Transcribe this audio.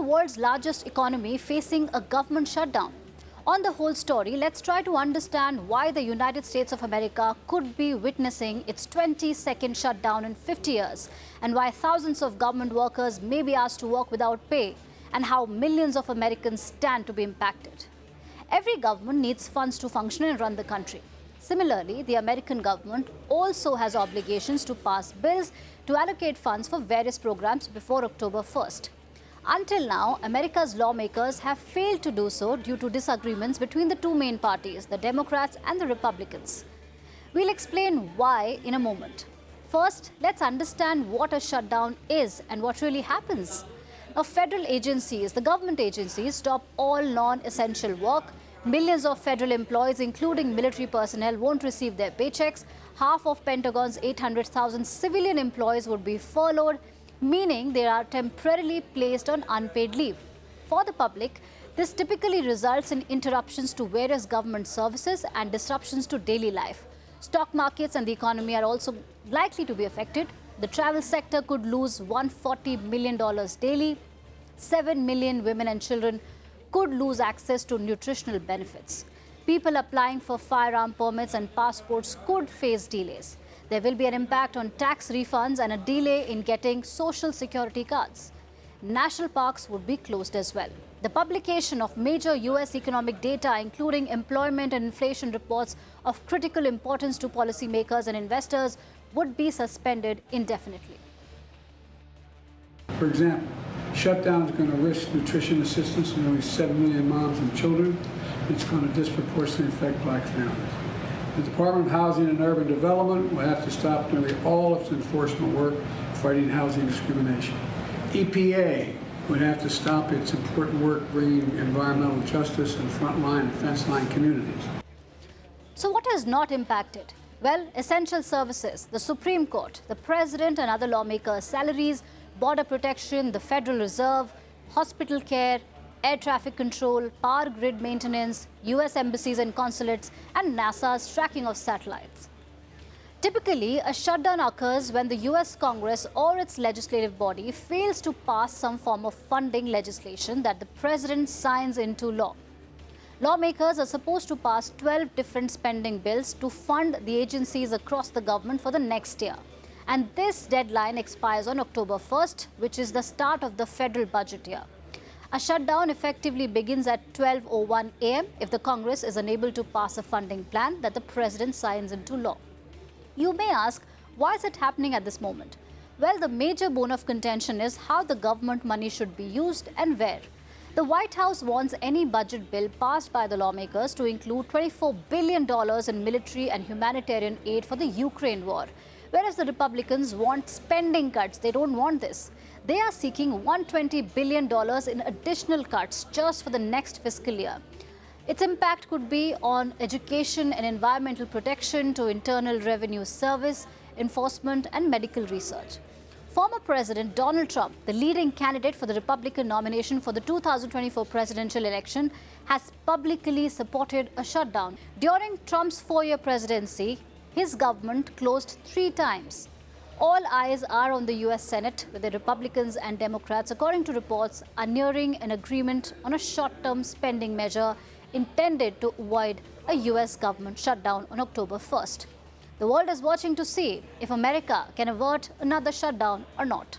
the world's largest economy facing a government shutdown? On the whole story, let's try to understand why the United States of America could be witnessing its 22nd shutdown in 50 years, and why thousands of government workers may be asked to work without pay, and how millions of Americans stand to be impacted. Every government needs funds to function and run the country. Similarly, the American government also has obligations to pass bills to allocate funds for various programs before October 1st. Until now, America's lawmakers have failed to do so due to disagreements between the two main parties, the Democrats and the Republicans. We'll explain why in a moment. First, let's understand what a shutdown is and what really happens. Now, federal agencies, the government agencies, stop all non-essential work. Millions of federal employees, including military personnel, won't receive their paychecks. Half of Pentagon's 800,000 civilian employees would be furloughed, meaning they are temporarily placed on unpaid leave. For the public, this typically results in interruptions to various government services and disruptions to daily life. Stock markets and the economy are also likely to be affected. The travel sector could lose $140 million daily. 7 million women and children could lose access to nutritional benefits. People applying for firearm permits and passports could face delays. There will be an impact on tax refunds and a delay in getting social security cards. National parks would be closed as well. The publication of major U.S. economic data, including employment and inflation reports of critical importance to policymakers and investors, would be suspended indefinitely. For example, shutdown is going to risk nutrition assistance to nearly 7 million moms and children. It's going to disproportionately affect Black families. The Department of Housing and Urban Development will have to stop nearly all its enforcement work fighting housing discrimination. EPA would have to stop its important work bringing environmental justice in frontline and fence-line communities. So what is not impacted? Well, essential services, the Supreme Court, the President and other lawmakers' salaries, border protection, the Federal Reserve, hospital care, air traffic control, power grid maintenance, U.S. embassies and consulates, and NASA's tracking of satellites. Typically, a shutdown occurs when the U.S. Congress or its legislative body fails to pass some form of funding legislation that the President signs into law. Lawmakers are supposed to pass 12 different spending bills to fund the agencies across the government for the next year. And this deadline expires on October 1st, which is the start of the federal budget year. A shutdown effectively begins at 12:01 a.m. if the Congress is unable to pass a funding plan that the President signs into law. You may ask, why is it happening at this moment? Well, the major bone of contention is how the government money should be used and where. The White House wants any budget bill passed by the lawmakers to include $24 billion in military and humanitarian aid for the Ukraine war, whereas the Republicans want spending cuts. They don't want this. They are seeking $120 billion in additional cuts just for the next fiscal year. Its impact could be on education and environmental protection to Internal Revenue Service, enforcement, and medical research. Former President Donald Trump, the leading candidate for the Republican nomination for the 2024 presidential election, has publicly supported a shutdown. During Trump's 4-year presidency, his government closed 3 times. All eyes are on the U.S. Senate, where the Republicans and Democrats, according to reports, are nearing an agreement on a short-term spending measure intended to avoid a U.S. government shutdown on October 1st. The world is watching to see if America can avert another shutdown or not.